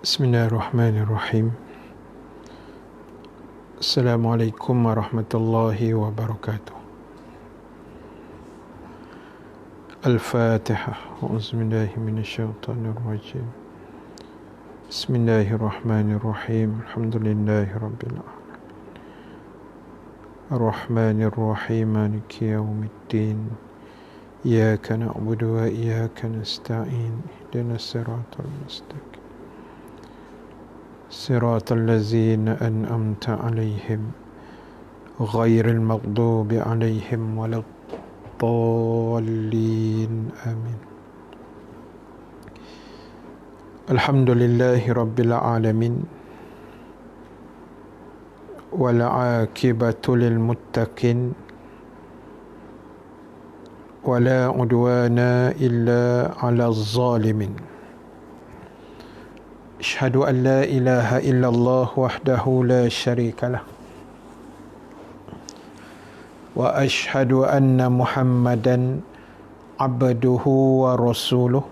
Bismillahirrahmanirrahim. Assalamualaikum warahmatullahi wabarakatuh. Al-Fatihah. A'udzubillahi minasyaitonirrajim. Bismillahirrahmanirrahim. Alhamdulillahirabbil alamin. Ar-Rahmanirrahim. Maliki yaumiddin. Iyyaka na'budu wa iyyaka nasta'in. Ihdinas siratal mustaqim. صراط الذين أنعمت عليهم غير المغضوب عليهم ولا الضالين آمين. الحمد لله رب العالمين والعاقبة للمتقين ولا عدوان إلا على الظالمين. أشهد أن لا إله إلا الله وحده لا شريك له وأشهد أن محمدا عبده ورسوله.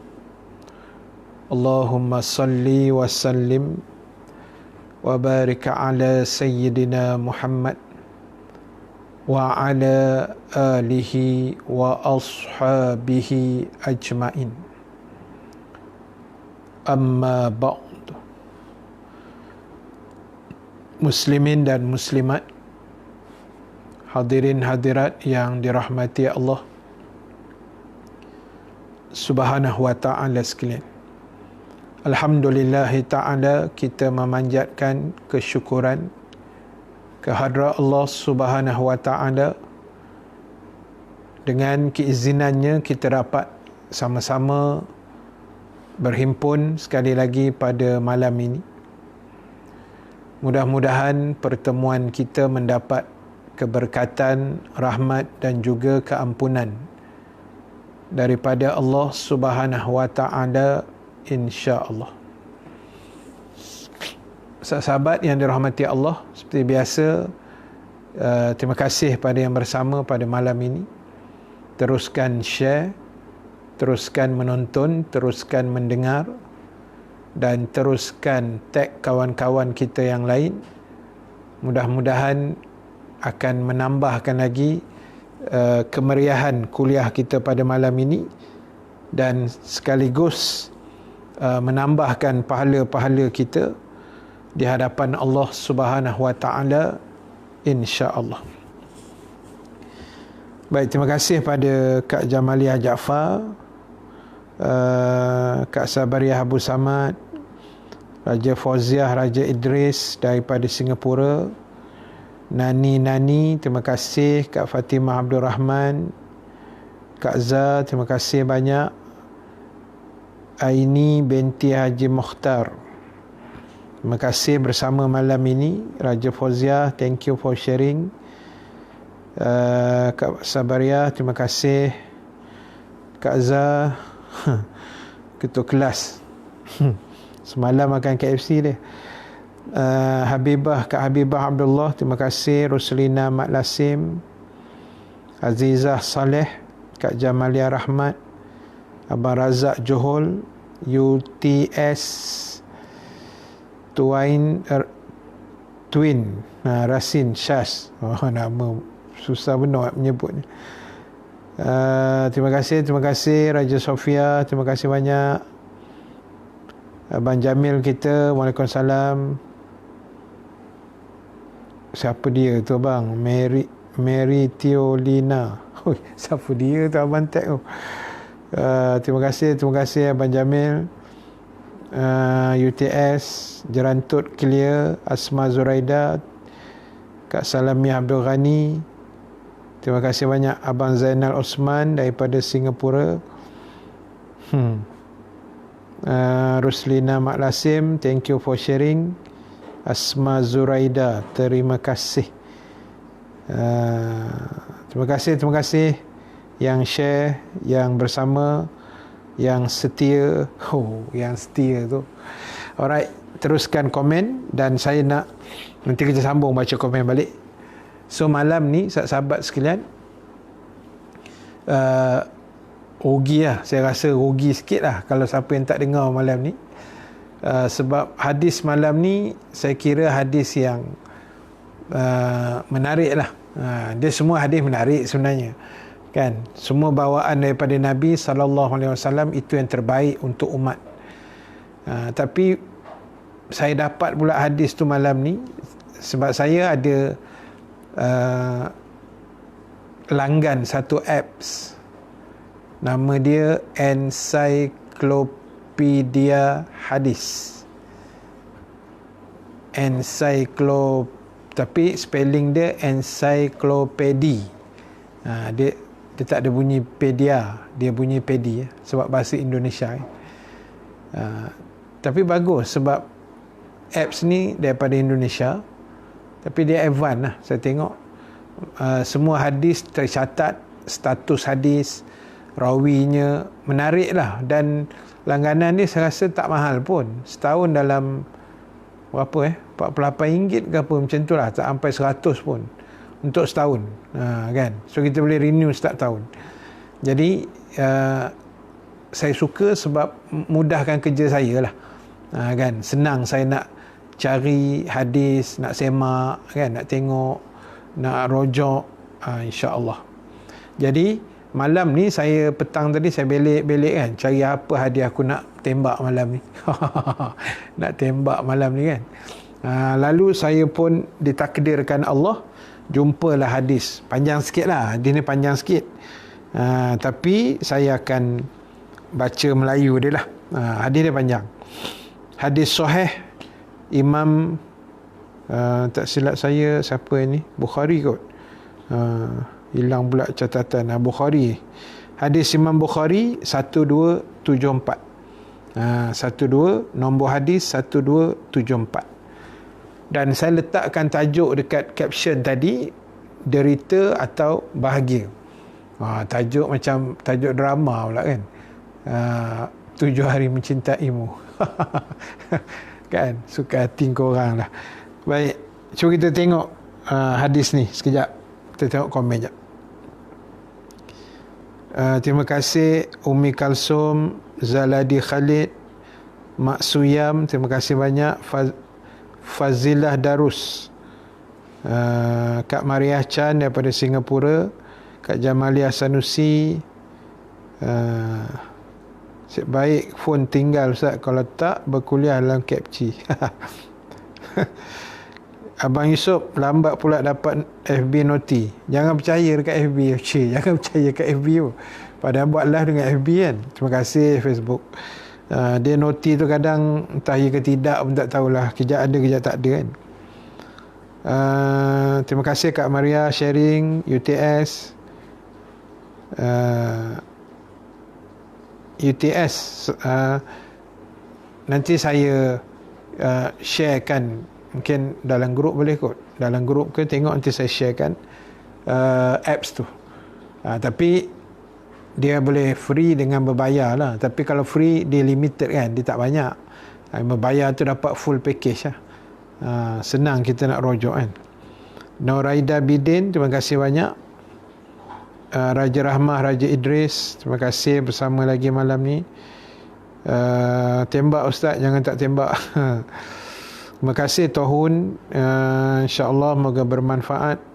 اللهم صل وسلم وبارك على سيدنا محمد وعلى آله وأصحابه أجمعين. أما بعد. Muslimin dan muslimat, hadirin hadirat yang dirahmati Allah Subhanahu wa ta'ala sekalian. Alhamdulillah ta'ala, kita memanjatkan kesyukuran kehadrat Allah Subhanahu wa ta'ala. Dengan keizinannya kita dapat sama-sama berhimpun sekali lagi pada malam ini. Mudah-mudahan pertemuan kita mendapat keberkatan, rahmat dan juga keampunan daripada Allah Subhanahu wa ta'ala, insya-Allah. Sahabat yang dirahmati Allah, seperti biasa, terima kasih pada yang bersama pada malam ini. Teruskan share, teruskan menonton, teruskan mendengar, dan teruskan tag kawan-kawan kita yang lain. Mudah-mudahan akan menambahkan lagi kemeriahan kuliah kita pada malam ini, dan sekaligus menambahkan pahala-pahala kita di hadapan Allah Subhanahu wa ta'ala, insya-Allah. Baik, terima kasih pada Kak Jamaliah Jaafar, Kak Sabariah Abu Samad, Raja Fauziah, Raja Idris daripada Singapura, Nani, terima kasih. Kak Fatimah Abdul Rahman, Kak Zah, terima kasih banyak. Aini binti Haji Mukhtar, terima kasih bersama malam ini. Raja Fauziah, thank you for sharing. Kak Sabariah, terima kasih. Kak Zah, ketua kelas semalam makan KFC dia. Kak Habibah Abdullah, terima kasih. Ruslina Mat Lasim, Azizah Saleh, Kak Jamalia Rahmat, Abang Razak Johol, UTS Twin Rasin Syas, nama susah benar menyebut ni. Terima kasih Raja Sofia, terima kasih banyak. Abang Jamil kita, Waalaikumsalam. Siapa dia tu abang? Mary Tiolina. Siapa dia tu abang tag tu? Terima kasih Abang Jamil. UTS Jerantut Clear, Asma Zuraida, Kak Salamiah Abdul Ghani, terima kasih banyak. Abang Zainal Osman daripada Singapura. Ruslina Mak Lasim, thank you for sharing. Asma Zuraida, terima kasih. Terima kasih yang share, yang bersama, yang setia. Yang setia tu. Alright, teruskan komen dan saya nak nanti kita sambung baca komen balik. So malam ni sahabat sekalian, rugi lah, saya rasa rugi sikit lah kalau siapa yang tak dengar malam ni. sebab hadis malam ni saya kira hadis yang menarik lah. Dia semua hadis menarik sebenarnya, kan? Semua bawaan daripada Nabi SAW itu yang terbaik untuk umat. Tapi saya dapat pula hadis tu malam ni sebab saya ada langgan satu apps, nama dia Encyclopedia Hadis. Tapi spelling dia encyclopedia. Dia tak ada bunyi pedia, dia bunyi pedi sebab bahasa Indonesia. Tapi bagus sebab apps ni daripada Indonesia, tapi dia advance lah. Saya tengok semua hadis tercatat, status hadis, rawinya, menarik lah. Dan langganan ni saya rasa tak mahal pun, setahun dalam berapa RM48 ke apa macam tu lah, tak sampai 100 pun untuk setahun, kan? So kita boleh renew setiap tahun. Jadi saya suka sebab mudahkan kerja saya lah, kan? Senang saya nak cari hadis, nak semak, kan? Nak tengok, nak rojok, insya-Allah. Jadi malam ni saya petang tadi saya belik-belik, kan, cari apa hadiah aku nak tembak malam ni. Nak tembak malam ni, kan. Lalu saya pun ditakdirkan Allah jumpalah hadis. Panjang sikit lah, hadis ni panjang sikit. Tapi saya akan baca Melayu dia lah. Hadis dia panjang. Hadis sahih Imam tak silap saya, siapa ni? Bukhari kot. Hilang pula catatan. Bukhari. Hadis Imam Bukhari 1274. 12, nombor hadis 1274. Dan saya letakkan tajuk dekat caption tadi, derita atau bahagia. Tajuk macam tajuk drama pula, kan? 7 hari mencintaimu. Kan, suka hati korang lah. Baik, cuba kita tengok hadis ni sekejap. Kita tengok komen sekejap. Terima kasih Umi Kalsum, Zaladi Khalid, Mak Suyam, terima kasih banyak. Fazilah Darus, Kak Mariah Chan daripada Singapura, Kak Jamalia Sanusi. Baik phone tinggal Ustaz, kalau tak berkuliah dalam Capci. Abang Yusof lambat pula dapat FB noti. Jangan percaya dekat FB. Jangan percaya kat FB tu. Padahal buat live dengan FB, kan. Terima kasih Facebook. Dia noti tu kadang entah ya ke tidak pun tak tahulah. Kejap ada, kejap tak ada, kan. Terima kasih Kak Maria sharing UTS. Nanti saya sharekan, mungkin dalam grup boleh kot. Dalam grup ke tengok, nanti saya sharekan apps tu. Tapi dia boleh free dengan berbayar lah. Tapi kalau free dia limited, kan, dia tak banyak. Berbayar tu dapat full package lah. Senang kita nak rojok, kan. Noraida Bidin, terima kasih banyak. Raja Rahmah, Raja Idris, terima kasih bersama lagi malam ni. Tembak Ustaz, jangan tak tembak. Terima kasih Tohun. InsyaAllah moga bermanfaat.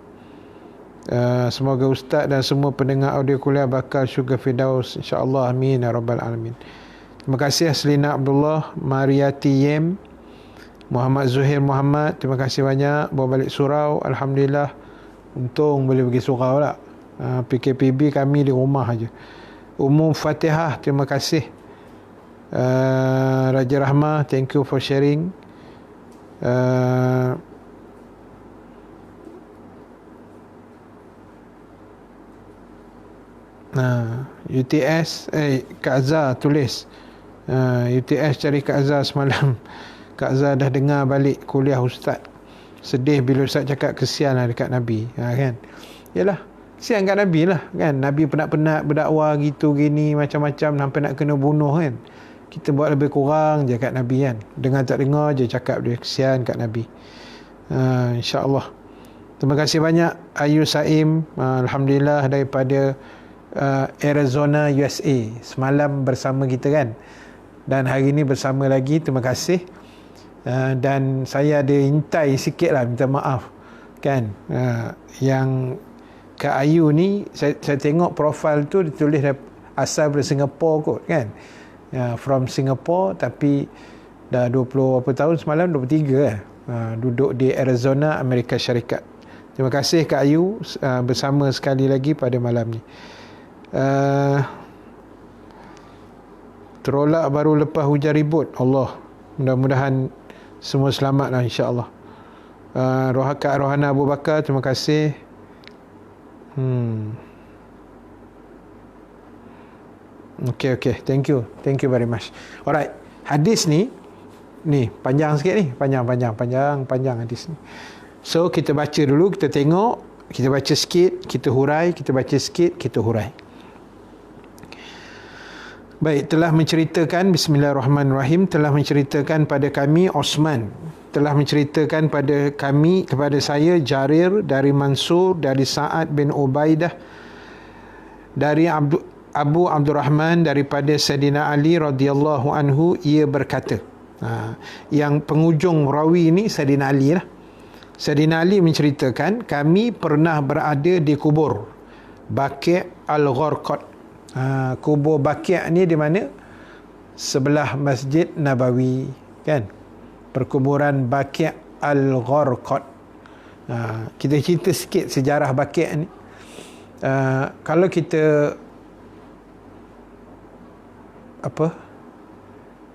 Semoga Ustaz dan semua pendengar audio kuliah bakal syurga Firdaus, insyaAllah, amin ya rabbal alamin. Terima kasih Aslina Abdullah, Mariati Yem, Muhammad Zuhair Muhammad, terima kasih banyak. Bawa balik surau, alhamdulillah. Untung boleh pergi surau lah. PKPB kami di rumah aja. Umum Fatihah, terima kasih. Raja Rahmah, thank you for sharing. UTS Kak Azhar tulis UTS cari Kak Azhar semalam. Kak Azhar dah dengar balik kuliah Ustaz. Sedih bila Ustaz cakap kesian lah dekat Nabi, kan. Yalah, kesian kat Nabi lah, kan. Nabi penat-penat berdakwah gitu gini macam-macam sampai nak kena bunuh, kan. Kita buat lebih kurang je kat Nabi, kan. Dengar tak dengar je cakap dia, kesian kat Nabi. InsyaAllah. Terima kasih banyak Ayu Saim, alhamdulillah, daripada Arizona USA, semalam bersama kita, kan. dan hari ini bersama lagi. Terima kasih. Dan saya ada intai sikit lah, minta maaf kan. Yang Kak Ayu ni, saya tengok profil tu ditulis asal dari Singapura kot kan. From Singapore, tapi dah 20 apa tahun, semalam 23 duduk di Arizona, Amerika Syarikat. Terima kasih Kak Ayu, bersama sekali lagi pada malam ni. Terolak baru lepas hujan ribut. Allah, mudah-mudahan semua selamat lah, insya-Allah. Kak Rohana Abu Bakar, terima kasih. Okay, thank you very much. Alright, hadis ni panjang sikit ni, panjang hadis ni. So kita baca dulu, kita tengok, kita baca sikit, kita hurai, kita baca sikit, kita hurai. Baik, telah menceritakan, bismillahirrahmanirrahim, telah menceritakan pada kami Osman, telah menceritakan pada kami, kepada saya Jarir dari Mansur, dari Sa'ad bin Ubaidah, dari Abu Abdurrahman, daripada Sayyidina Ali radhiyallahu anhu, ia berkata, yang penghujung rawi ini Sayyidina Ali lah. Sayyidina Ali menceritakan, kami pernah berada di kubur Baqi' Al-Gharqad. Kubur Baqi' ni di mana? Sebelah Masjid Nabawi kan, perkuburan Baqi' Al-Gharqad. Kita cerita sikit sejarah Baqi' ni. Kalau kita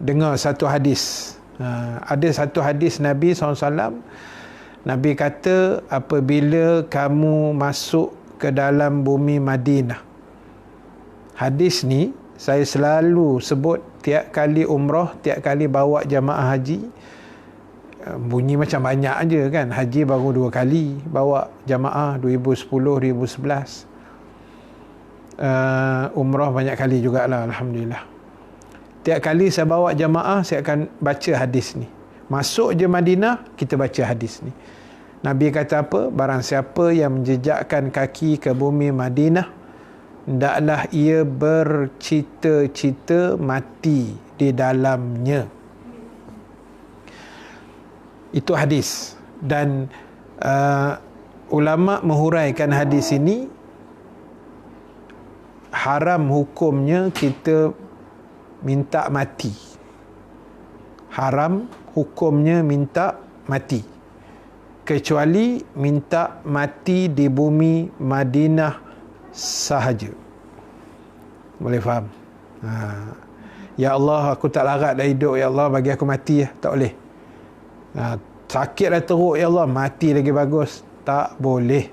dengar satu hadis, ada satu hadis Nabi SAW. Nabi kata, apabila kamu masuk ke dalam bumi Madinah. Hadis ni saya selalu sebut tiap kali umrah, tiap kali bawa jamaah haji. Bunyi macam banyak aja kan. Haji baru 2 kali bawa jamaah, 2010, 2011. Umrah banyak kali jugalah, alhamdulillah. Tiap kali saya bawa jamaah, saya akan baca hadis ni. Masuk je Madinah, kita baca hadis ni. Nabi kata apa? Barang siapa yang menjejakkan kaki ke bumi Madinah, hendaklah ia bercita-cita mati di dalamnya. Itu hadis. Dan ulama menghuraikan hadis ini, haram hukumnya kita minta mati. Haram hukumnya minta mati, kecuali minta mati di bumi Madinah sahaja. Boleh faham? Ya Allah, aku tak larat dah hidup, ya Allah bagi aku mati ya. Tak boleh. Sakit dah teruk, ya Allah mati lagi bagus. Tak boleh.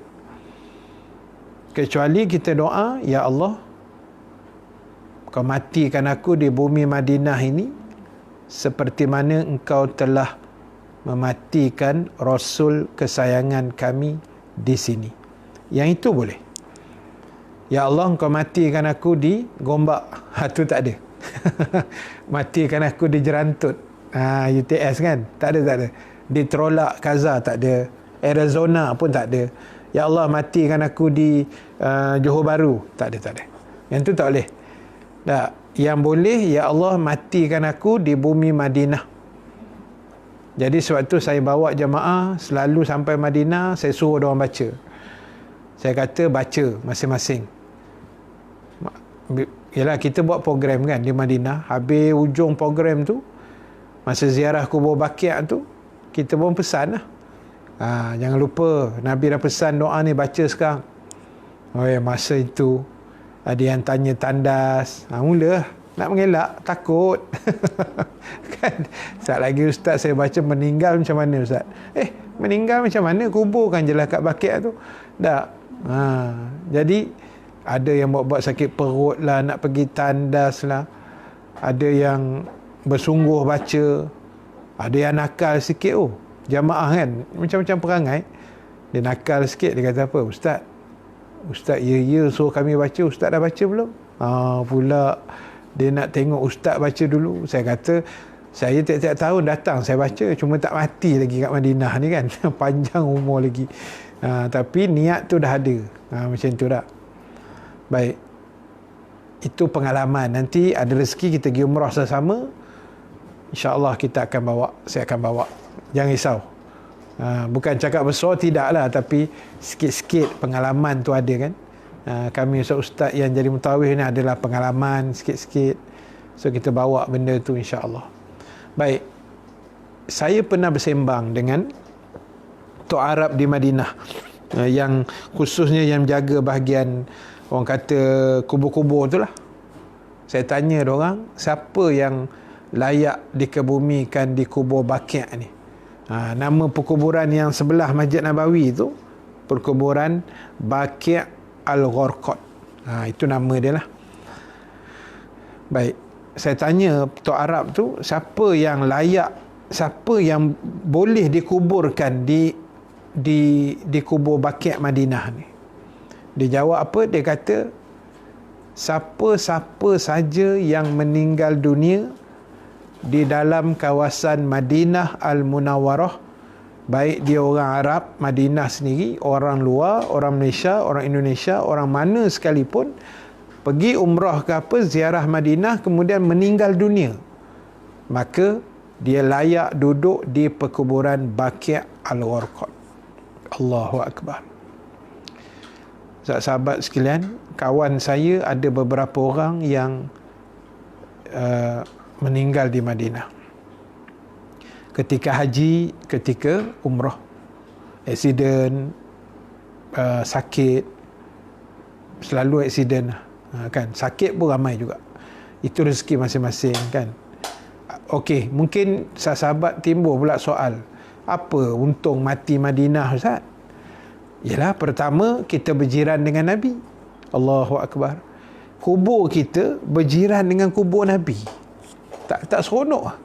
Kecuali kita doa, ya Allah, kau matikan aku di bumi Madinah ini seperti mana engkau telah mematikan Rasul kesayangan kami di sini. Yang itu boleh. Ya Allah, engkau matikan aku di Gombak. Itu tak ada. Matikan aku di Jerantut. UTS kan? Tak ada. Di Terolak Kaza tak ada. Arizona pun tak ada. Ya Allah, matikan aku di Johor Bahru. Tak ada. Yang tu tak boleh. Tak. Yang boleh, ya Allah matikan aku di bumi Madinah. Jadi sebab tu saya bawa jamaah selalu sampai Madinah, saya suruh diorang baca. Saya kata baca masing-masing. Yalah, kita buat program kan di Madinah. Habis ujung program tu, masa ziarah kubur Baqi' tu, kita pun pesan lah. Jangan lupa, Nabi dah pesan doa ni baca sekarang. Masa itu ada yang tanya tandas. Mula nak mengelak, takut. Kan? Saat lagi ustaz saya baca meninggal macam mana ustaz? Meninggal macam mana? Kuburkan je lah kat Baqi' tu. Tak. Jadi ada yang buat sakit perut lah, nak pergi tandas lah. Ada yang bersungguh baca. Ada yang nakal sikit. Jamaah kan, macam-macam perangai. Dia nakal sikit, dia kata apa? Ustaz, ya, suruh kami baca. Ustaz dah baca belum? Pula dia nak tengok ustaz baca dulu. Saya kata, saya tiap-tiap tahun datang saya baca, cuma tak mati lagi kat Madinah ni kan. Panjang umur lagi. Tapi niat tu dah ada. Macam tu dah. Baik. Itu pengalaman. Nanti ada rezeki kita pergi umrah sama-sama. InsyaAllah kita akan bawa, saya akan bawa. Jangan risau. Bukan cakap besar, tidaklah, tapi sikit-sikit pengalaman tu ada kan. Kami ustaz-ustaz yang jadi mutawif ni adalah pengalaman sikit-sikit. So kita bawa benda tu insya-Allah. Baik. Saya pernah bersembang dengan Tok Arab di Madinah, yang khususnya yang menjaga bahagian orang kata kubur-kubur tu lah. Saya tanya diorang, siapa yang layak dikebumikan di kubur Baqi' ni? Nama perkuburan yang sebelah Masjid Nabawi tu, perkuburan Baqi' Al-Gharqad. Itu nama dia lah. Baik, saya tanya Tok Arab tu, siapa yang layak, siapa yang boleh dikuburkan di kubur Baqi' Madinah ni? Dia jawab apa? Dia kata, siapa-siapa saja yang meninggal dunia di dalam kawasan Madinah Al-Munawwarah, baik dia orang Arab Madinah sendiri, orang luar, orang Malaysia, orang Indonesia, orang mana sekalipun, pergi umrah ke apa, ziarah Madinah, kemudian meninggal dunia, maka dia layak duduk di perkuburan Baqi' Al-Gharqad. Allahu Akbar. Sahabat sekalian, kawan saya ada beberapa orang yang meninggal di Madinah ketika haji, ketika umrah, aksiden, sakit, selalu aksiden kan, sakit pun ramai juga. Itu rezeki masing-masing kan. Okey, mungkin sahabat timbul pula soal, apa untung mati Madinah Ustaz? Yalah, pertama kita berjiran dengan Nabi. Allahu Akbar. Kubur kita berjiran dengan kubur Nabi. Tak seronok?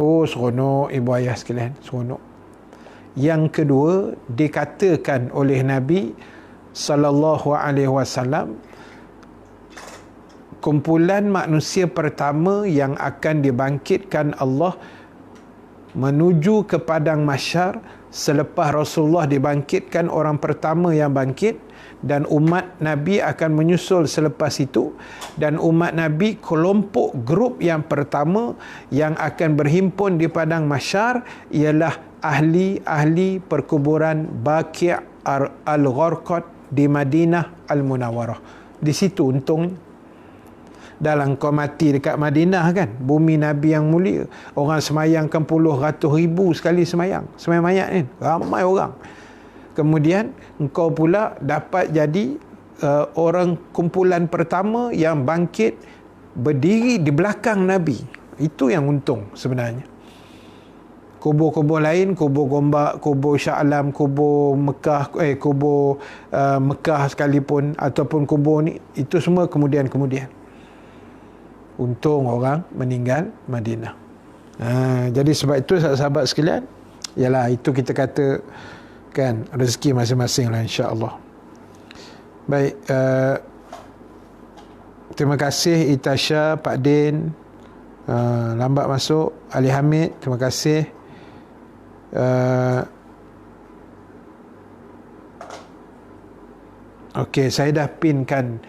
Oh, seronok ibu ayah sekalian, seronok. Yang kedua, dikatakan oleh Nabi sallallahu alaihi wasallam, kumpulan manusia pertama yang akan dibangkitkan Allah menuju ke padang mahsyar selepas Rasulullah dibangkitkan, orang pertama yang bangkit, dan umat Nabi akan menyusul selepas itu, dan umat Nabi kelompok grup yang pertama yang akan berhimpun di padang mahsyar ialah ahli-ahli perkuburan Baqi' Al-Gharqad di Madinah Al-Munawwarah. Di situ untung. Dalam kau mati dekat Madinah kan, bumi Nabi yang mulia, orang semayang kan puluh ratus ribu sekali semayang mayat kan, ramai orang. Kemudian engkau pula dapat jadi orang kumpulan pertama yang bangkit berdiri di belakang Nabi. Itu yang untung sebenarnya. Kubur-kubur lain, kubur Gombak, kubur Shah Alam, kubur Mekah, kubur Mekah sekalipun, ataupun kubur ni, itu semua kemudian-kemudian. Untung orang meninggal Madinah. Jadi sebab itu sahabat sekalian, yalah, itu kita kata kan, rezeki masing-masing lah, insya-Allah. Baik, terima kasih Itasha, Pak Din, lambat masuk, Ali Hamid, terima kasih. Okey, saya dah pinkan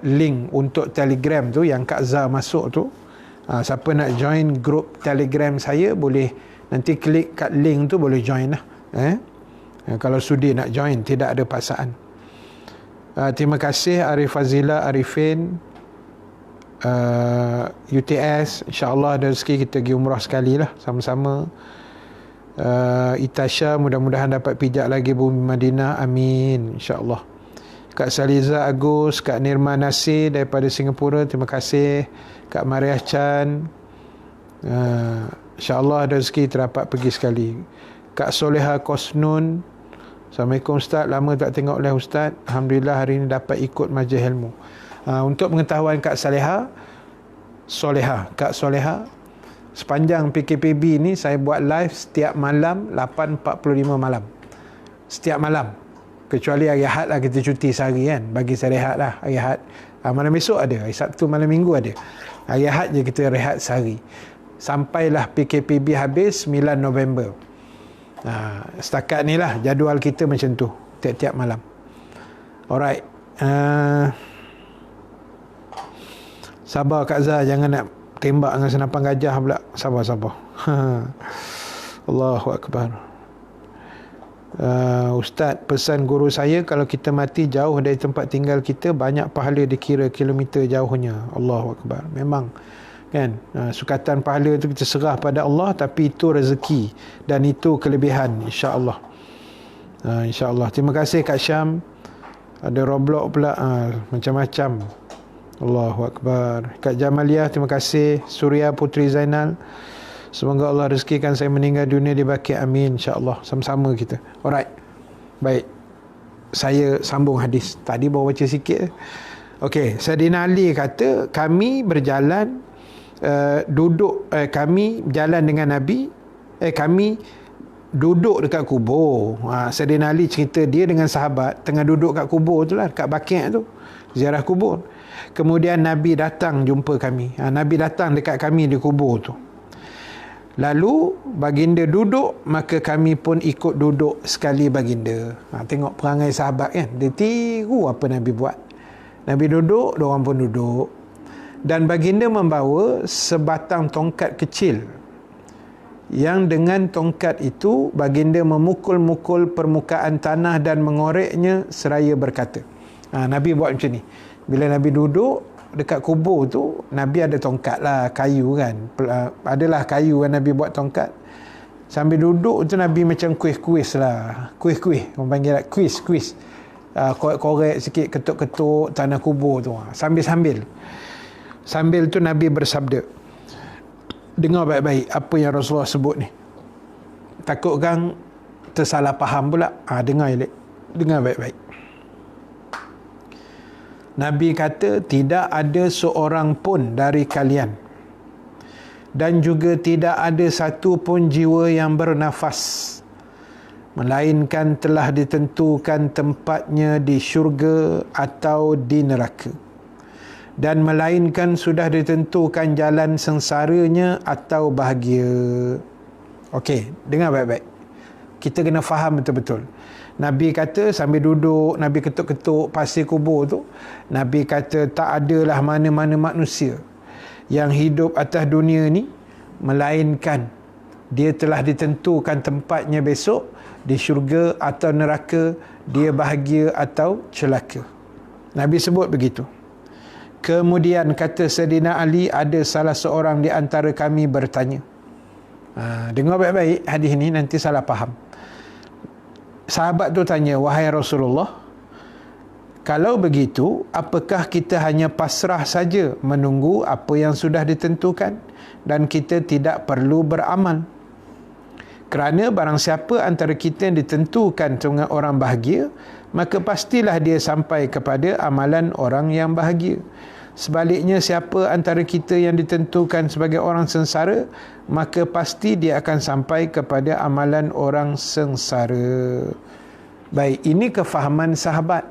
link untuk Telegram tu yang Kak Zah masuk tu. Siapa nak join grup Telegram saya, boleh nanti klik kat link tu, boleh join lah. Kalau sudi nak join, tidak ada paksaan. Terima kasih Arif Fazila, Arifin, UTS, insyaAllah ada rezeki kita pergi umrah sekali lah sama-sama. Itasha, mudah-mudahan dapat pijak lagi bumi Madinah, amin, insyaAllah. Kak Saliza Agus, Kak Nirma Nasir daripada Singapura, terima kasih. Kak Mariah Chan, insyaAllah ada rezeki terdapat pergi sekali. Kak Soleha Kosnun, Assalamualaikum Ustaz, lama tak tengok oleh Ustaz, Alhamdulillah hari ini dapat ikut majlis ilmu. Untuk pengetahuan Kak Kak Soleha, sepanjang PKPB ni saya buat live setiap malam 8.45 malam, setiap malam, kecuali hari Ahad lah kita cuti sehari kan, bagi saya rehat lah hari Ahad. Malam esok ada, hari Sabtu malam Minggu ada, hari Ahad je kita rehat sehari sampailah PKPB habis 9 November. Setakat ni lah jadual kita macam tu, tiap-tiap malam. Alright, sabar Kak Zah, jangan nak tembak dengan senapan gajah pula. Sabar. Allahu Akbar. Ustaz, pesan guru saya, kalau kita mati jauh dari tempat tinggal kita, banyak pahala dikira kilometer jauhnya. Allahu Akbar. Memang kan, sukatan pahala itu kita serah pada Allah, tapi itu rezeki dan itu kelebihan, insya-Allah. Insya-Allah. Terima kasih Kak Syam. Ada Roblox pula, macam-macam. Allahu Akbar. Kak Jamaliah, terima kasih. Surya Putri Zainal, semoga Allah rezekikan saya meninggal dunia di baqi, amin, insya-Allah. Sama-sama kita. Alright. Baik. Saya sambung hadis. Tadi baru baca sikit. Okey, Sayyidina Ali kata, kami berjalan kami berjalan dengan Nabi, kami duduk dekat kubur. Sayyidina Ali cerita dia dengan sahabat tengah duduk kat kubur tu lah, kat Baqi' tu, ziarah kubur. Kemudian Nabi datang jumpa kami. Nabi datang dekat kami di kubur tu. Lalu baginda duduk, maka kami pun ikut duduk sekali baginda. Tengok perangai sahabat kan, dia tiru apa Nabi buat. Nabi duduk, diorang pun duduk. Dan baginda membawa sebatang tongkat kecil, yang dengan tongkat itu baginda memukul-mukul permukaan tanah dan mengoreknya seraya berkata. Nabi buat macam ni. Bila Nabi duduk dekat kubur tu, Nabi ada tongkat lah, kayu kan. Adalah kayu kan, Nabi buat tongkat. Sambil duduk tu Nabi macam kuis-kuis lah. Kuis-kuis, orang panggil lah kuis-kuis. Korek-korek sikit, ketuk-ketuk tanah kubur tu. Sambil tu Nabi bersabda. Dengar baik-baik apa yang Rasulullah sebut ni. Takut kan tersalah faham pula. Dengar baik-baik. Nabi kata, tidak ada seorang pun dari kalian, dan juga tidak ada satu pun jiwa yang bernafas, melainkan telah ditentukan tempatnya di syurga atau di neraka, dan melainkan sudah ditentukan jalan sengsaranya atau bahagia. Okey, dengar baik-baik. Kita kena faham betul-betul. Nabi kata sambil duduk, Nabi ketuk-ketuk pasir kubur tu, Nabi kata tak adalah mana-mana manusia yang hidup atas dunia ni, melainkan dia telah ditentukan tempatnya besok di syurga atau neraka, dia bahagia atau celaka. Nabi sebut begitu. Kemudian kata Sayyidina Ali, ada salah seorang di antara kami bertanya. Dengar baik-baik hadis ni, nanti salah faham. Sahabat tu tanya, wahai Rasulullah, kalau begitu, apakah kita hanya pasrah saja menunggu apa yang sudah ditentukan dan kita tidak perlu beramal? Kerana barang siapa antara kita yang ditentukan dengan orang bahagia, maka pastilah dia sampai kepada amalan orang yang bahagia. Sebaliknya, siapa antara kita yang ditentukan sebagai orang sengsara, maka pasti dia akan sampai kepada amalan orang sengsara. Baik, ini kefahaman sahabat.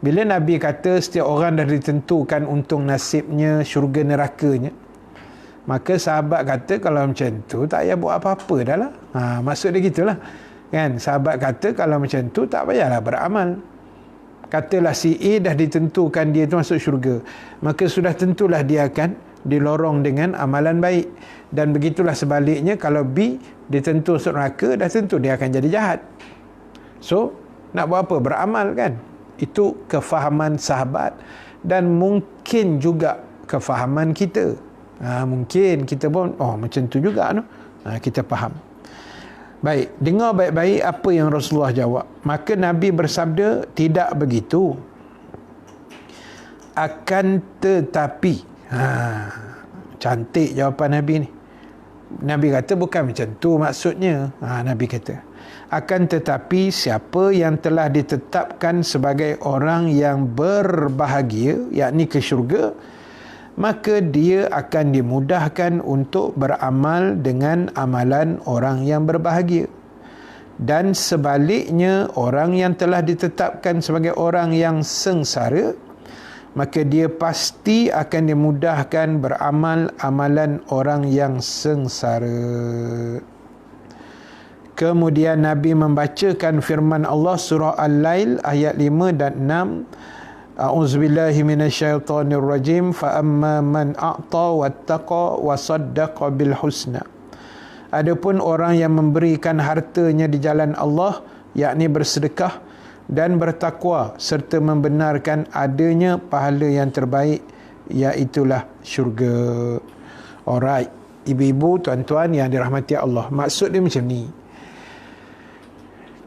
Bila Nabi kata setiap orang dah ditentukan untung nasibnya, syurga nerakanya, maka sahabat kata kalau macam tu tak payah buat apa-apa dah lah. Maksud dia gitulah. Kan? Sahabat kata kalau macam tu tak payahlah beramal. Katalah si A dah ditentukan dia tu masuk syurga, maka sudah tentulah dia akan dilorong dengan amalan baik. Dan begitulah sebaliknya, kalau B ditentu masuk neraka, dah tentu dia akan jadi jahat. So, nak buat apa? Beramal kan? Itu kefahaman sahabat dan mungkin juga kefahaman kita. Mungkin kita pun, macam tu juga no? Kita faham. Baik, dengar baik-baik apa yang Rasulullah jawab. Maka Nabi bersabda, tidak begitu. Akan tetapi, cantik jawapan Nabi ni. Nabi kata bukan macam tu maksudnya. Nabi kata, akan tetapi siapa yang telah ditetapkan sebagai orang yang berbahagia, yakni ke syurga, maka dia akan dimudahkan untuk beramal dengan amalan orang yang berbahagia. Dan sebaliknya, orang yang telah ditetapkan sebagai orang yang sengsara, maka dia pasti akan dimudahkan beramal amalan orang yang sengsara. Kemudian Nabi membacakan firman Allah surah Al-Lail ayat 5 dan 6. A'udzubillahi minasyaitonirrajim. Fa amma man a'ta wattaqa wa saddaqa bil husna. Adapun orang yang memberikan hartanya di jalan Allah, yakni bersedekah dan bertakwa serta membenarkan adanya pahala yang terbaik, iaitulah syurga. Alright, ibu-ibu, tuan-tuan yang dirahmati Allah, maksud dia macam ni.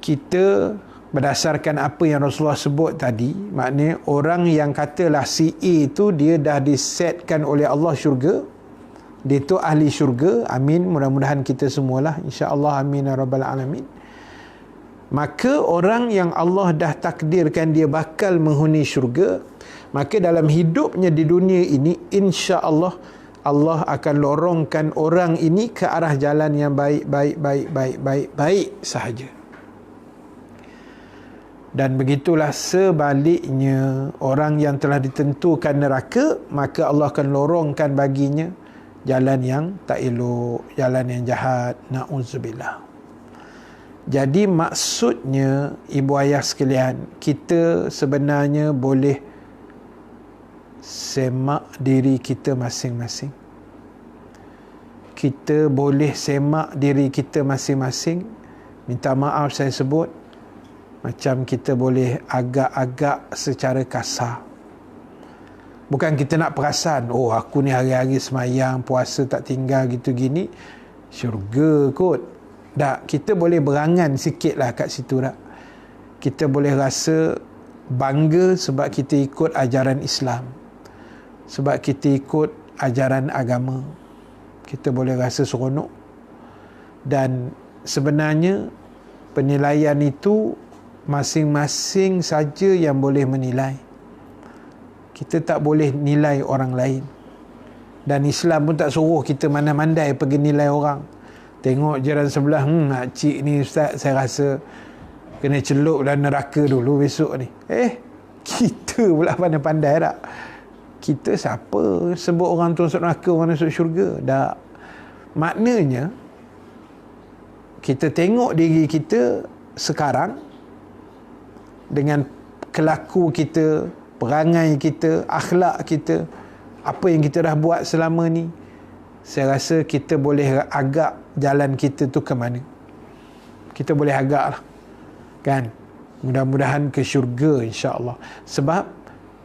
Kita berdasarkan apa yang Rasulullah sebut tadi, maknanya orang yang katalah si A itu dia dah disetkan oleh Allah syurga, dia tu ahli syurga, amin, mudah-mudahan kita semualah, insya-Allah, amin ya rabbal alamin. Maka orang yang Allah dah takdirkan dia bakal menghuni syurga, maka dalam hidupnya di dunia ini, insya-Allah Allah akan lorongkan orang ini ke arah jalan yang baik sahaja. Dan begitulah sebaliknya, orang yang telah ditentukan neraka, maka Allah akan lorongkan baginya jalan yang tak elok, jalan yang jahat, na'udzubillah. Jadi maksudnya, ibu ayah sekalian, kita sebenarnya boleh semak diri kita masing-masing. Kita boleh semak diri kita masing-masing. Minta maaf saya sebut, macam kita boleh agak-agak secara kasar. Bukan kita nak perasan, oh aku ni hari-hari semayang, puasa tak tinggal gitu gini, syurga kot. Tak, kita boleh berangan sikit lah kat situ tak. Kita boleh rasa bangga sebab kita ikut ajaran Islam, sebab kita ikut ajaran agama. Kita boleh rasa seronok. Dan sebenarnya penilaian itu masing-masing saja yang boleh menilai. Kita tak boleh nilai orang lain. Dan Islam pun tak suruh kita mandai-mandai pergi nilai orang. Tengok jiran sebelah, makcik ni ustaz, saya rasa kena celup dalam neraka dulu besok ni. Kita pula pandai-pandai tak? Kita siapa sebut orang tu masuk neraka, orang masuk syurga? Tak. Maknanya, kita tengok diri kita sekarang, dengan kelaku kita, perangai kita, akhlak kita, apa yang kita dah buat selama ni, saya rasa kita boleh agak jalan kita tu ke mana. Kita boleh agak lah, kan? Mudah-mudahan ke syurga, insya-Allah. Sebab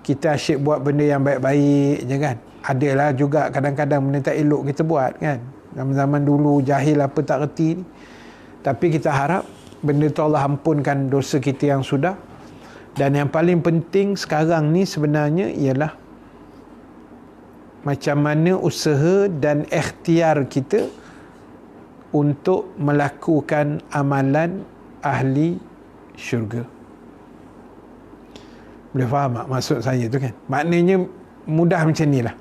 kita asyik buat benda yang baik-baik je, kan? Adalah juga kadang-kadang benda tak elok kita buat, kan? Zaman-zaman dulu jahil apa tak reti ni. Tapi kita harap benda tu Allah ampunkan dosa kita yang sudah. Dan yang paling penting sekarang ni sebenarnya ialah macam mana usaha dan ikhtiar kita untuk melakukan amalan ahli syurga. Boleh faham tak maksud saya tu, kan? Maknanya mudah macam ni lah.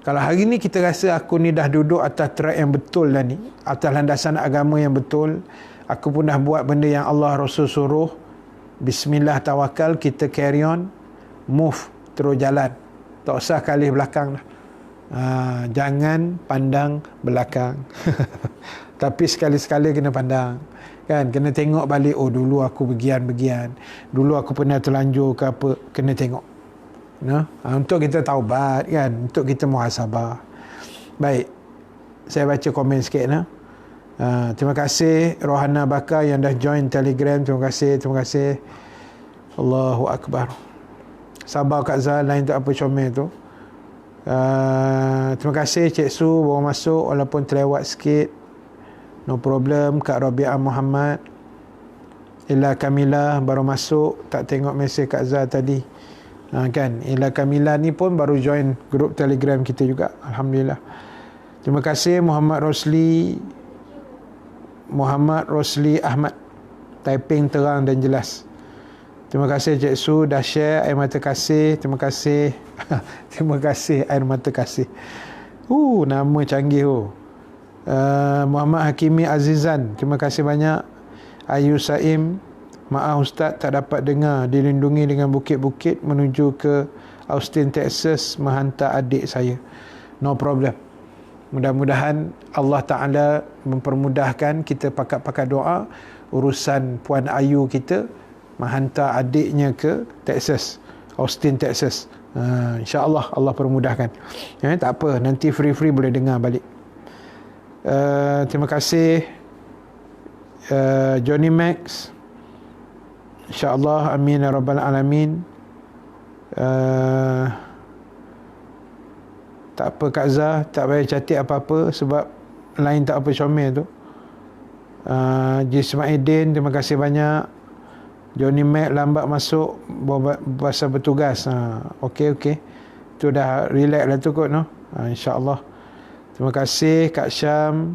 Kalau hari ni kita rasa aku ni dah duduk atas track yang betul dah ni, atas landasan agama yang betul, aku pun dah buat benda yang Allah Rasul suruh, bismillah tawakal, kita carry on, move, terus jalan, tak usah kalih belakang lah. Jangan pandang belakang. Tapi sekali-sekali kena pandang, kan? Kena tengok balik, oh dulu aku begian, dulu aku pernah terlanjur ke apa, kena tengok. Untuk kita taubat, kan? Untuk kita muhasabah. Baik, saya baca komen sikit. Terima kasih Rohana Bakar yang dah join Telegram. Terima kasih. Allahu Akbar. Sabar Kak Zal, lain tak apa comel tu. Terima kasih Cik Su baru masuk walaupun terlewat sikit. No problem. Kak Rabi'ah Muhammad, Ila Kamila baru masuk, tak tengok mesej Kak Zal tadi. Kan, Ila Kamila ni pun baru join grup Telegram kita juga. Alhamdulillah. Terima kasih Muhammad Rosli Ahmad, typing terang dan jelas. Terima kasih Cik Su dah share air mata kasih. Terima kasih. Terima kasih air mata kasih. Nama canggih. Muhammad Hakimi Azizan, terima kasih banyak. Ayu Saim, maaf Ustaz tak dapat dengar, dilindungi dengan bukit-bukit menuju ke Austin, Texas menghantar adik saya. No problem. Mudah-mudahan Allah Ta'ala mempermudahkan kita pakat-pakat doa urusan Puan Ayu kita menghantar adiknya ke Texas. Austin, Texas. InsyaAllah Allah permudahkan. Tak apa, nanti free boleh dengar balik. Terima kasih Johnny Max. InsyaAllah, amin ya rabbal alamin. Tak apa Kak Zah, tak payah catik apa-apa sebab lain tak apa comel tu. Jismaidin, terima kasih banyak. Johnny Mac lambat masuk pasal bertugas. Okey. Tu dah relax lah tu kot, no. InsyaAllah. Terima kasih Kak Syam.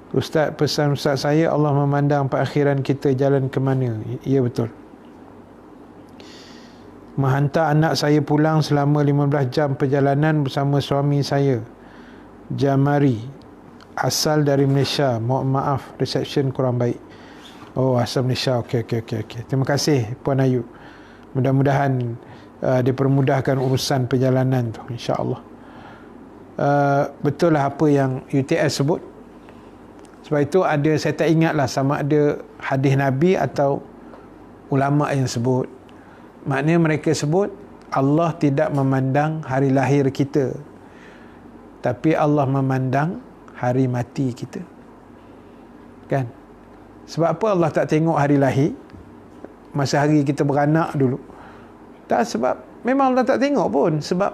Ustaz, pesan Ustaz saya, Allah memandang perakhiran kita jalan ke mana. Ya, betul. Menghantar anak saya pulang selama 15 jam perjalanan bersama suami saya, Jamari, asal dari Malaysia. Mohon maaf, reception kurang baik. Oh, asal Malaysia. Okey. Terima kasih Puan Ayu. Mudah-mudahan dipermudahkan urusan perjalanan tu, insya-Allah. Betul lah apa yang UTS sebut. Sebab itu saya tak ingatlah sama ada hadis Nabi atau ulama yang sebut. Maknanya mereka sebut Allah tidak memandang hari lahir kita, tapi Allah memandang hari mati kita. Kan? Sebab apa Allah tak tengok hari lahir? Masa hari kita beranak dulu. Tak, sebab memang Allah tak tengok pun. Sebab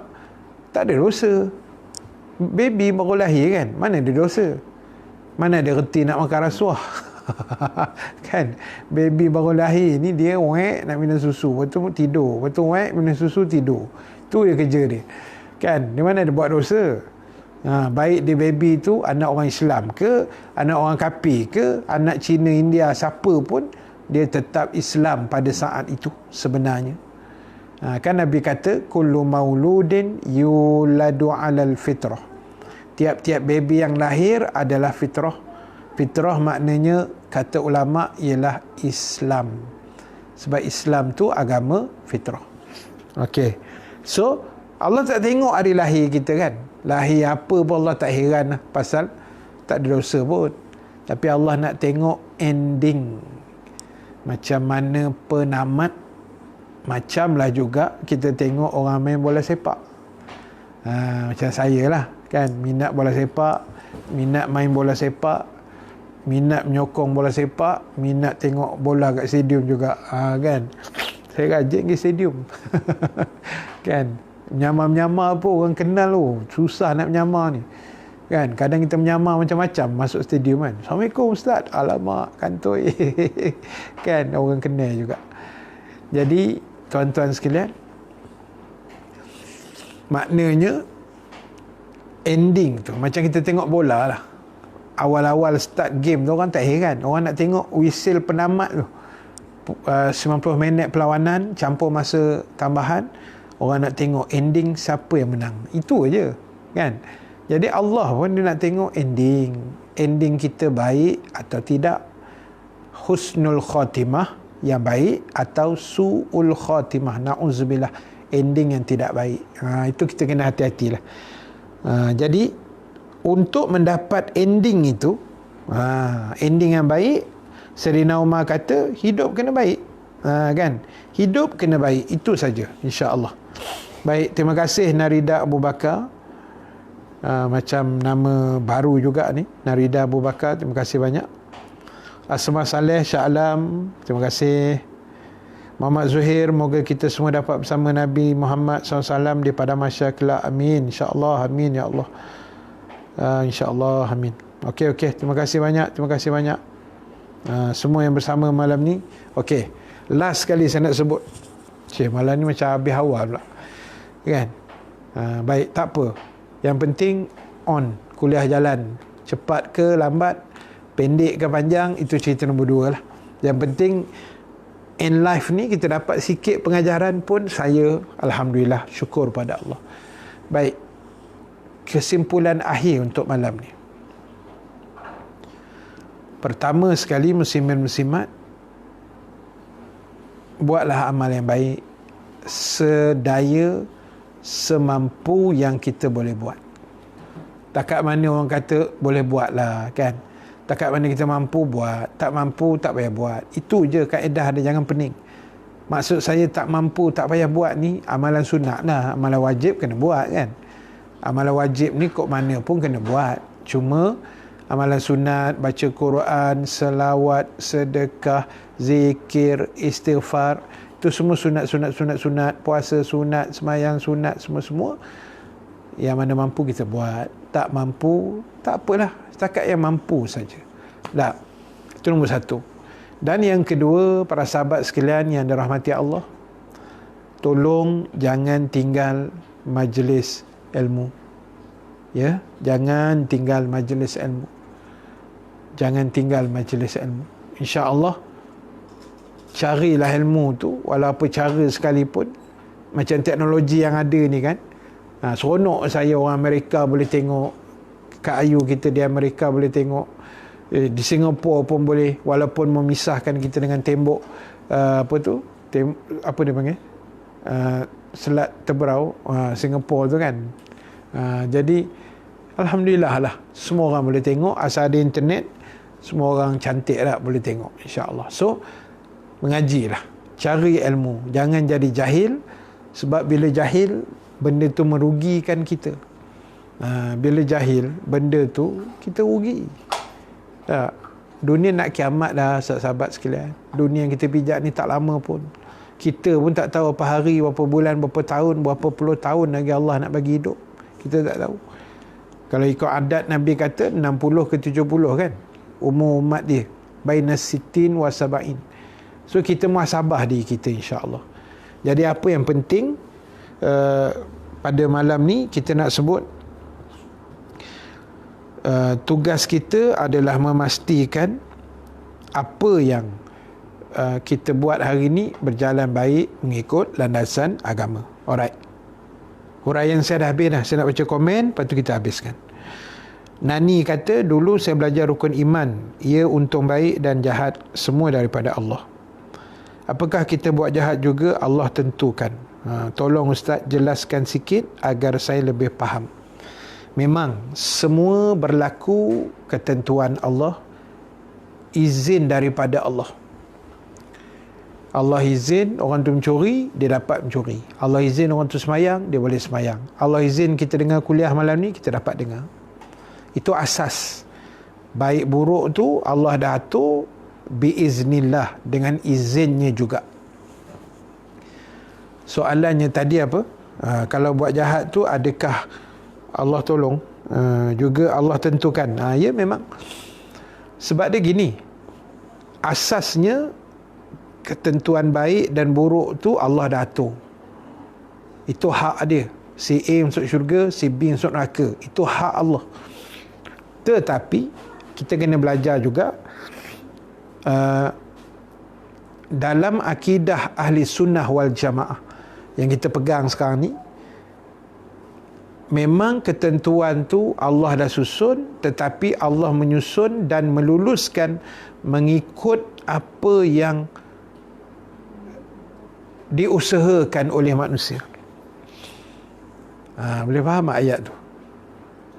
tak ada dosa. Baby baru lahir kan, mana ada dosa? Mana ada reti nak makan rasuah? Kan? Baby baru lahir ni dia wek nak minum susu, lepas tu tidur, lepas tu wek minum susu tidur. Tu je kerja dia. Kan? Dia mana ada buat dosa? Baik dia baby tu anak orang Islam ke, anak orang kafir ke, anak Cina, India, siapa pun, dia tetap Islam pada saat itu sebenarnya. Kan Nabi kata kullu mauludin yuladu alal fitrah. Tiap-tiap baby yang lahir adalah fitrah. Fitrah maknanya, kata ulama, ialah Islam. Sebab Islam tu agama fitrah. Okey. So Allah tak tengok hari lahir kita kan. Lahir apa pun Allah tak heran lah, pasal tak ada dosa pun. Tapi Allah nak tengok ending. Macam mana penamat. Macamlah juga kita tengok orang main bola sepak. Macam saya lah kan, minat bola sepak, minat main bola sepak, minat menyokong bola sepak, minat tengok bola kat stadium juga. Kan, saya rajin pergi stadium. Kan, menyamar-menyamar pun orang kenal tu, susah nak menyamar ni. Kan, kadang kita menyamar macam-macam masuk stadium kan. Assalamualaikum Ustaz. Alamak, kantoi. Kan, orang kenal juga. Jadi tuan-tuan sekalian, maknanya ending tu macam kita tengok bola lah. Awal-awal start game tu orang tak heran, orang nak tengok whistle penamat tu. 90 minit perlawanan campur masa tambahan, orang nak tengok ending siapa yang menang. Itu aja kan. Jadi Allah pun dia nak tengok ending kita baik atau tidak, husnul khatimah yang baik atau su'ul khatimah, na'udzubillah, ending yang tidak baik. Itu kita kena hati-hatilah. Jadi untuk mendapat ending itu, ending yang baik, Sayyidina Umar kata hidup kena baik. Kan, hidup kena baik, itu saja, insya-Allah. Baik, terima kasih Narida Abu Bakar. Macam nama baru juga ni, Narida Abu Bakar, terima kasih banyak. Asma Saleh, Shah Alam, terima kasih. Muhammad Zuhair, moga kita semua dapat bersama Nabi Muhammad SAW di pada mahsyar kelak. Amin, insya-Allah. Amin ya Allah. InsyaAllah, amin. Okey, terima kasih banyak. Semua yang bersama malam ni. Okey, last sekali saya nak sebut. Malam ni macam habis awal pula kan. Baik, tak apa. Yang penting on, kuliah jalan. Cepat ke lambat, pendek ke panjang, itu cerita nombor 2 lah. Yang penting in life ni kita dapat sikit pengajaran pun, saya alhamdulillah, syukur pada Allah. Baik, kesimpulan akhir untuk malam ni. Pertama sekali, muslimin-muslimat, buatlah amal yang baik sedaya semampu yang kita boleh buat. Takat mana orang kata boleh buat lah kan. Takat mana kita mampu buat, tak mampu tak payah buat. Itu je kaedah dia, jangan pening. Maksud saya tak mampu tak payah buat ni amalan sunat lah. Amalan wajib kena buat kan. Amalan wajib ni kok mana pun kena buat. Cuma amalan sunat, baca Quran, selawat, sedekah, zikir, istighfar, itu semua sunat. Puasa sunat, semayang sunat, semua-semua yang mana mampu kita buat. Tak mampu, tak apalah, setakat yang mampu saja. Tak. Itu nombor satu. Dan yang kedua, para sahabat sekalian yang dirahmati Allah, tolong jangan tinggal majlis ilmu. Ya, jangan tinggal majlis ilmu. Jangan tinggal majlis ilmu. Insya-Allah carilah ilmu tu walaupun cara sekalipun. Macam teknologi yang ada ni kan. Seronok saya orang Amerika boleh tengok, Kak Ayu kita di Amerika boleh tengok, di Singapura pun boleh, walaupun memisahkan kita dengan tembok apa dia panggil, Selat Teberau, Singapura tu kan. Jadi alhamdulillah lah, semua orang boleh tengok, asal ada internet, semua orang cantik lah boleh tengok, insya-Allah. So mengajilah, cari ilmu, jangan jadi jahil, sebab bila jahil benda tu merugikan kita. Bila jahil benda tu kita rugi. Tak. Dunia nak kiamat dah sahabat sekalian. Dunia yang kita pijak ni tak lama pun. Kita pun tak tahu apa hari, berapa bulan, berapa tahun, berapa puluh tahun lagi Allah nak bagi hidup. Kita tak tahu. Kalau ikut adat Nabi kata 60 ke 70 kan umur umat dia, baina sittin wa sab'in. So kita muhasabah diri kita, insya-Allah. Jadi apa yang penting pada malam ni kita nak sebut, tugas kita adalah memastikan apa yang kita buat hari ni berjalan baik mengikut landasan agama. Alright. Huraian saya dah habis dah. Saya nak baca komen, lepas tu kita habiskan. Nani kata, dulu saya belajar rukun iman. Ia untung baik dan jahat semua daripada Allah. Apakah kita buat jahat juga? Allah tentukan. Tolong Ustaz jelaskan sikit agar saya lebih faham. Memang semua berlaku ketentuan Allah, izin daripada Allah. Allah izin orang tu mencuri, dia dapat mencuri. Allah izin orang tu semayang, dia boleh semayang. Allah izin kita dengar kuliah malam ni, kita dapat dengar. Itu asas. Baik buruk tu Allah dah atur biiznillah, dengan izinnya juga. Soalannya tadi apa? Kalau buat jahat tu adakah Allah tolong? Juga Allah tentukan. Ya memang. Sebab dia gini, asasnya ketentuan baik dan buruk tu Allah dah atur. Itu hak dia. Si A masuk syurga, si B masuk neraka. Itu hak Allah. Tetapi kita kena belajar juga dalam akidah ahli sunnah wal jamaah yang kita pegang sekarang ni, memang ketentuan tu Allah dah susun, tetapi Allah menyusun dan meluluskan mengikut apa yang diusahakan oleh manusia. Boleh faham ayat tu?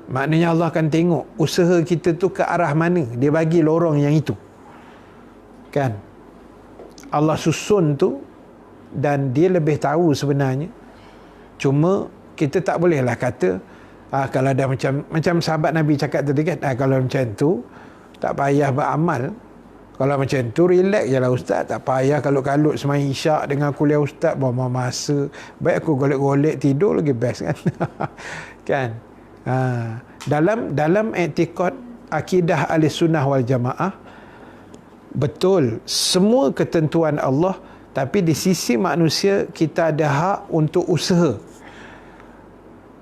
Maknanya Allah akan tengok usaha kita tu ke arah mana, dia bagi lorong yang itu kan. Allah susun tu dan dia lebih tahu sebenarnya. Cuma kita tak bolehlah kata kalau dah macam sahabat Nabi cakap tadi kan, kalau macam tu tak payah beramal. Kalau macam tu relax je lah ustaz, tak payah kalut-kalut semayang isyak dengan kuliah ustaz, buang masa. Baik aku golek-golek tidur lagi best kan. Kan. Dalam i'tiqad akidah ahli sunnah wal jamaah, betul semua ketentuan Allah, tapi di sisi manusia kita ada hak untuk usaha.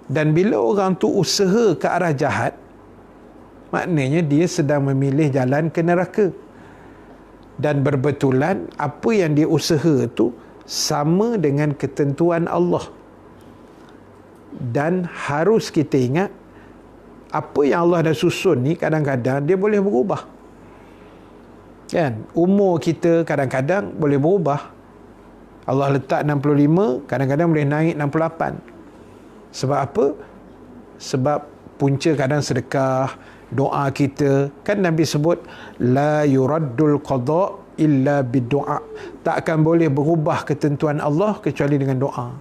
Dan bila orang tu usaha ke arah jahat, maknanya dia sedang memilih jalan ke neraka. Dan berbetulan apa yang dia usaha tu sama dengan ketentuan Allah. Dan harus kita ingat, apa yang Allah dah susun ni kadang-kadang dia boleh berubah. Kan? Umur kita kadang-kadang boleh berubah. Allah letak 65, kadang-kadang boleh naik 68. Sebab apa? Sebab punca kadang sedekah, doa kita. Kan Nabi sebut la yuraddul qada illa biddu'a. Tak akan boleh berubah ketentuan Allah kecuali dengan doa.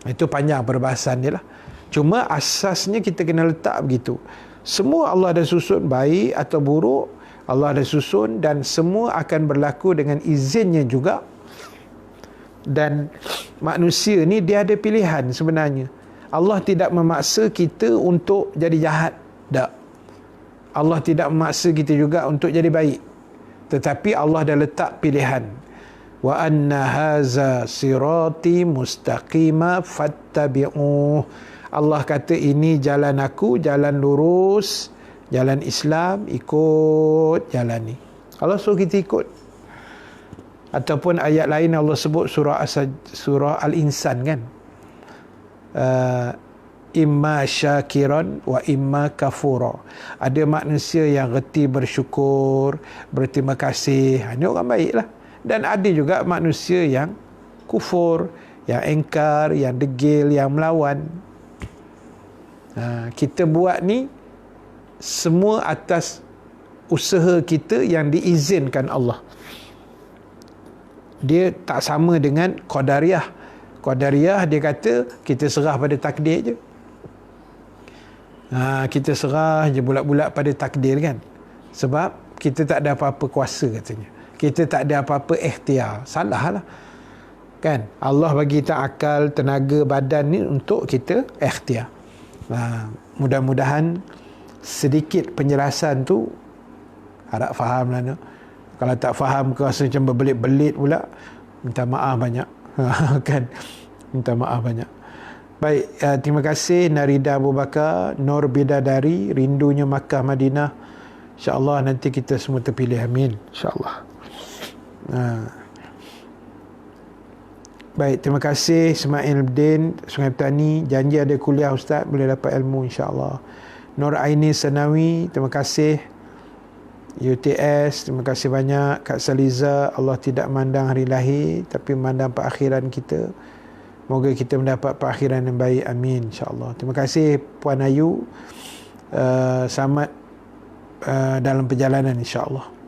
Itu panjang perbahasan dia lah. Cuma asasnya kita kena letak begitu. Semua Allah dah susun, baik atau buruk Allah dah susun, dan semua akan berlaku dengan izinnya juga. Dan manusia ni dia ada pilihan sebenarnya. Allah tidak memaksa kita untuk jadi jahat. Tak. Allah tidak memaksa kita juga untuk jadi baik. Tetapi Allah dah letak pilihan. Wa anna haza sirati mustaqima fattabi'uh. Allah kata ini jalan aku, jalan lurus, jalan Islam, ikut jalan ni. Allah suruh kita ikut. Ataupun ayat lain Allah sebut surah Al-Insan kan. Imma syakiran wa imma kafura. Ada manusia yang reti bersyukur, berterima kasih. Ini orang baik lah. Dan ada juga manusia yang kufur, yang engkar, yang degil, yang melawan. Kita buat ni semua atas usaha kita yang diizinkan Allah. Dia tak sama dengan Qadariyah. Qadariyah dia kata kita serah pada takdir je. Kita serah je bulat-bulat pada takdir kan. Sebab kita tak ada apa-apa kuasa katanya. Kita tak ada apa-apa ikhtiar. Salah lah. Kan? Allah bagi kita akal, tenaga, badan ni untuk kita ikhtiar. Mudah-mudahan sedikit penjelasan tu harap faham lah. Kalau tak faham ke rasa macam berbelit-belit pula, minta maaf banyak. Kan? Minta maaf banyak. Baik, terima kasih Narida Abu Bakar, Nur Bidadari, rindunya Makkah Madinah. InsyaAllah nanti kita semua terpilih. Amin. InsyaAllah. Baik, terima kasih Ismail Din, Sungai Petani. Janji ada kuliah Ustaz, boleh dapat ilmu insyaAllah. Nur Aini Senawi, terima kasih. UTS, terima kasih banyak. Kak Saliza, Allah tidak mandang hari lahir tapi mandang perakhiran kita. Moga kita mendapat perakhiran yang baik. Amin insyaAllah. Terima kasih Puan Ayu. Selamat dalam perjalanan insyaAllah.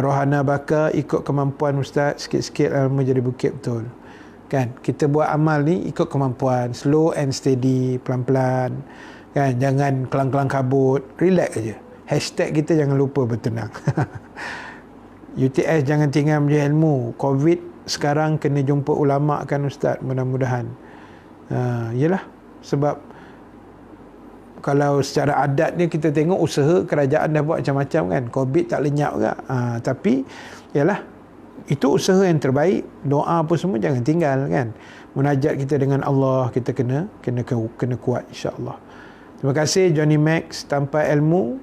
Rohana Bakar, ikut kemampuan Ustaz, sikit-sikit ilmu jadi bukit, betul kan. Kita buat amal ni ikut kemampuan, slow and steady, pelan-pelan kan. Jangan kelang-kelang kabut, relax aja. Hashtag kita jangan lupa bertenang. UTS jangan tinggal menjadi ilmu. Covid sekarang kena jumpa ulama kan Ustaz, mudah-mudahan. Yelah, sebab kalau secara adat ni kita tengok usaha kerajaan dah buat macam-macam kan. Covid tak lenyap juga. Tapi yalah, itu usaha yang terbaik. Doa apa semua jangan tinggal kan. Munajat kita dengan Allah kita kena kuat insya-Allah. Terima kasih Johnny Max. Tanpa ilmu,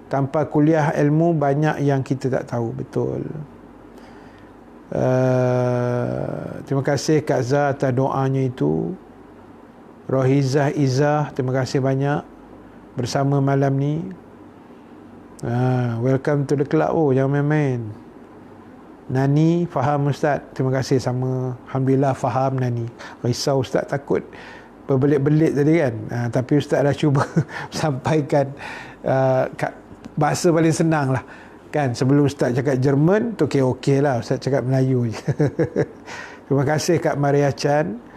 tanpa kuliah ilmu, banyak yang kita tak tahu. Betul. Terima kasih Kak Zah atas doanya itu. Rohizah Izzah, terima kasih banyak bersama malam ni. Welcome to the club. Jangan main-main. Nani, faham Ustaz? Terima kasih sama. Alhamdulillah faham Nani. Risau Ustaz takut berbelit-belit tadi kan. Tapi Ustaz dah cuba sampaikan bahasa paling senang lah kan. Sebelum Ustaz cakap Jerman tu okey lah, Ustaz cakap Melayu je. Terima kasih Kak Maria Chan.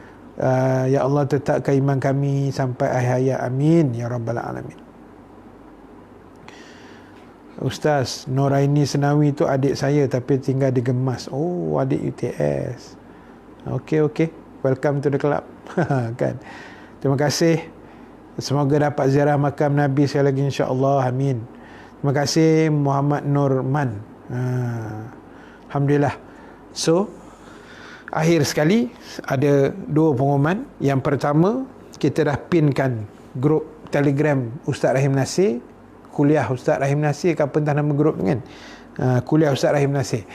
Ya Allah tetapkan iman kami sampai akhir hayat. Amin ya rabbal alamin. Ustaz, Noraini Senawi tu adik saya tapi tinggal di Gemas. Oh, adik UTS. Okey. Welcome to the club. Kan. Terima kasih. Semoga dapat ziarah makam Nabi sekali lagi insya-Allah. Amin. Terima kasih Muhammad Nurman. Alhamdulillah. So, akhir sekali ada dua pengumuman. Yang pertama, kita dah pinkan grup Telegram Ustaz Rahim Nasir, kuliah Ustaz Rahim Nasir, ke apa entah nama grup kan. Kuliah Ustaz Rahim Nasir.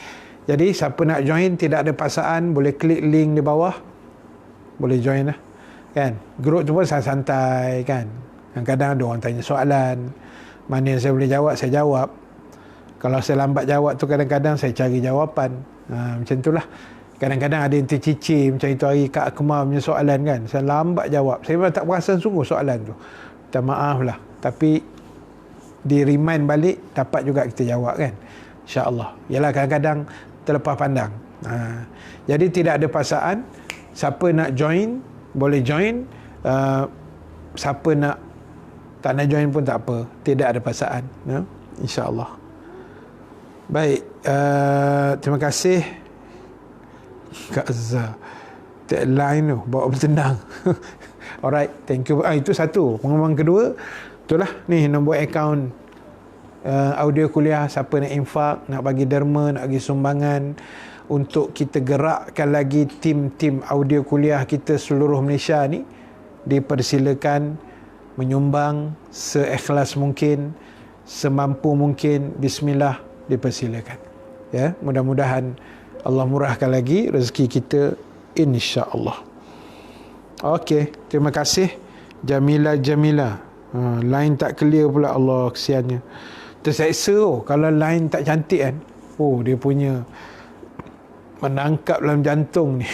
Jadi siapa nak join tidak ada paksaan, boleh klik link di bawah. Boleh join lah. Kan? Grup tu pun santai kan. Kadang-kadang ada orang tanya soalan, mana yang saya boleh jawab, saya jawab. Kalau saya lambat jawab tu kadang-kadang saya cari jawapan. Macam itulah. Kadang-kadang ada yang tercicir macam itu hari Kak Akmal punya soalan kan. Saya lambat jawab. Saya memang tak perasan sungguh soalan tu. Minta maaf lah. Tapi di remind balik, dapat juga kita jawab kan, insya-Allah. Yalah kadang-kadang terlepas pandang. Jadi tidak ada paksaan. Siapa nak join boleh join, siapa nak tak nak join pun tak apa, tidak ada paksaan, ya? Insya-Allah. Baik, terima kasih Kak Azhar. Tagline tu bawa bertenang. Alright, thank you. Itu satu. Pengumuman kedua, itulah ni nombor akaun audio kuliah. Siapa nak infak, nak bagi derma, nak bagi sumbangan untuk kita gerakkan lagi tim-tim audio kuliah kita seluruh Malaysia ni, dipersilakan menyumbang seikhlas mungkin, semampu mungkin. Bismillah, dipersilakan. Ya, mudah-mudahan Allah murahkan lagi rezeki kita, insya-Allah. Okey, terima kasih Jamila. Line tak clear pula, Allah kesiannya. Terseksa kalau line tak cantik kan. Dia punya menangkap dalam jantung ni.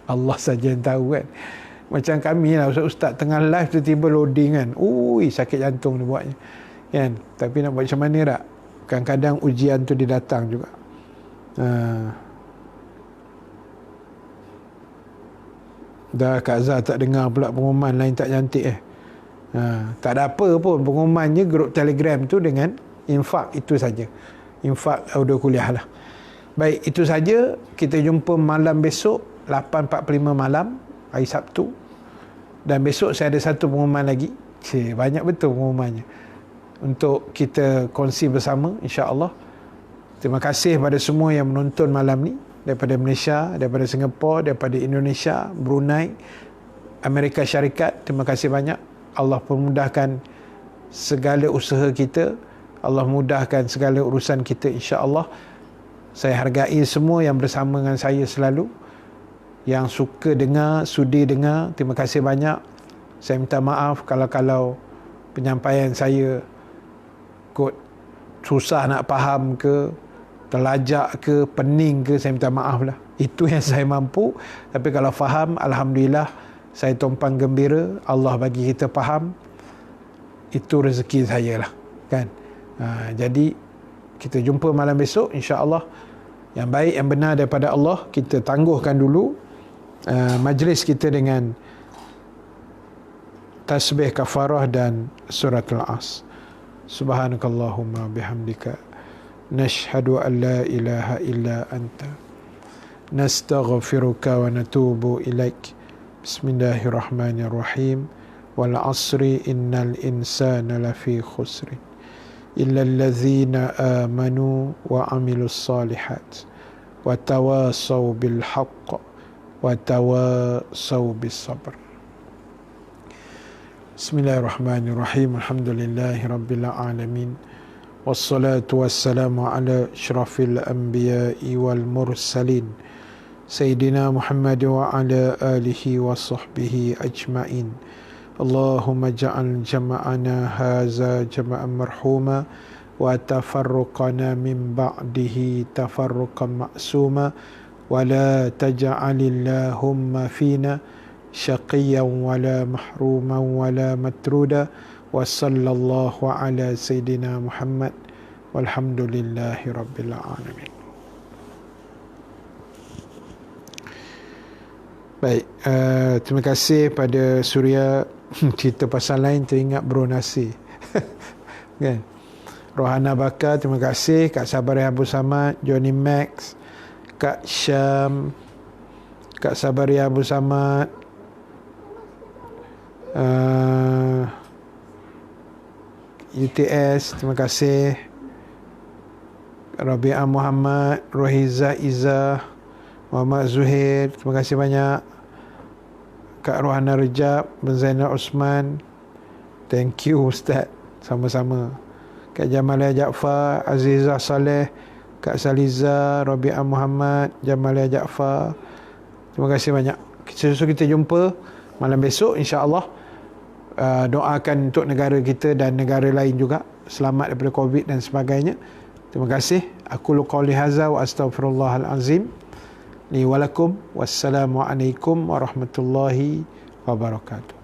Allah saja yang tahu kan. Macam kami lah, ustaz tengah live tiba-tiba loading kan. Sakit jantung ni buatnya. Kan? Tapi nak buat macam mana tak? Kadang-kadang ujian tu dia datang juga. Dah Kak Zah tak dengar pula pengumuman lain tak cantik tak ada apa pun, pengumumannya grup Telegram tu dengan infak, itu saja. Infak audio kuliah lah. Baik, itu saja. Kita jumpa malam besok 8.45 malam hari Sabtu. Dan besok saya ada satu pengumuman lagi. Banyak betul pengumumannya untuk kita kongsi bersama, insya-Allah. Terima kasih pada semua yang menonton malam ni, daripada Malaysia, daripada Singapura, daripada Indonesia, Brunei, Amerika Syarikat. Terima kasih banyak. Allah permudahkan segala usaha kita, Allah mudahkan segala urusan kita, insya-Allah. Saya hargai semua yang bersama dengan saya selalu, yang suka dengar, sudi dengar. Terima kasih banyak. Saya minta maaf kalau penyampaian saya kot susah nak faham ke, terlajak ke, pening ke, saya minta maaf lah. Itu yang saya mampu. Tapi kalau faham, alhamdulillah, saya tumpang gembira. Allah bagi kita faham, itu rezeki saya lah kan. Jadi kita jumpa malam besok, insya-Allah. Yang baik, yang benar daripada Allah, kita tangguhkan dulu majlis kita dengan tasbih kafarah dan suratul As. Subhanakallahumma bihamdika nashhadu an la ilaha illa anta nastaghfiruka wa natubu ilaik. Bismillahirrahmanirrahim. Wal asri innal insana lafi khusrin illa allazina amanu wa amilus salihat wa tawasaw bil haqq wa tawasaw bis sabr. Bismillahirrahmanirrahim. Alhamdulillahi rabbil alamin. Wassalatu wassalamu ala asyrafil anbiya'i wal mursalin Sayyidina Muhammad wa ala alihi wa sahbihi ajma'in. Allahumma ja'al jama'ana haza jama'an marhuma wa tafarruqana min ba'dihi tafarruqan ma'suma wa la taj'alillahumma fina syaqiyan wa la mahruman wa la matruda wa sallallahu ala Sayyidina Muhammad walhamdulillahi rabbil alamin. Baik, terima kasih pada Surya. Cerita pasal lain teringat Bro Nasir. Kan? Rohana Bakar, terima kasih. Kak Sabaria Abu Samad, Johnny Max, Kak Syam, Kak Sabaria Abu Samad, UTS, terima kasih. Rabi'ah Muhammad, Rohiza Izzah, Muhammad Zuhair, terima kasih banyak. Kak Rohana Rejab, Ben Zainal Osman, thank you Ustaz, sama-sama. Kak Jamalia Jaafar, Azizah Saleh, Kak Saliza, Rabi'ah Muhammad, Jamalia Jaafar, terima kasih banyak. Kita jumpa malam besok, insya-Allah. Doakan untuk negara kita dan negara lain juga selamat daripada Covid dan sebagainya. Terima kasih. Aku qouli hadza wa astaghfirullahal azim li wa lakum. Wassalamualaikum warahmatullahi wabarakatuh.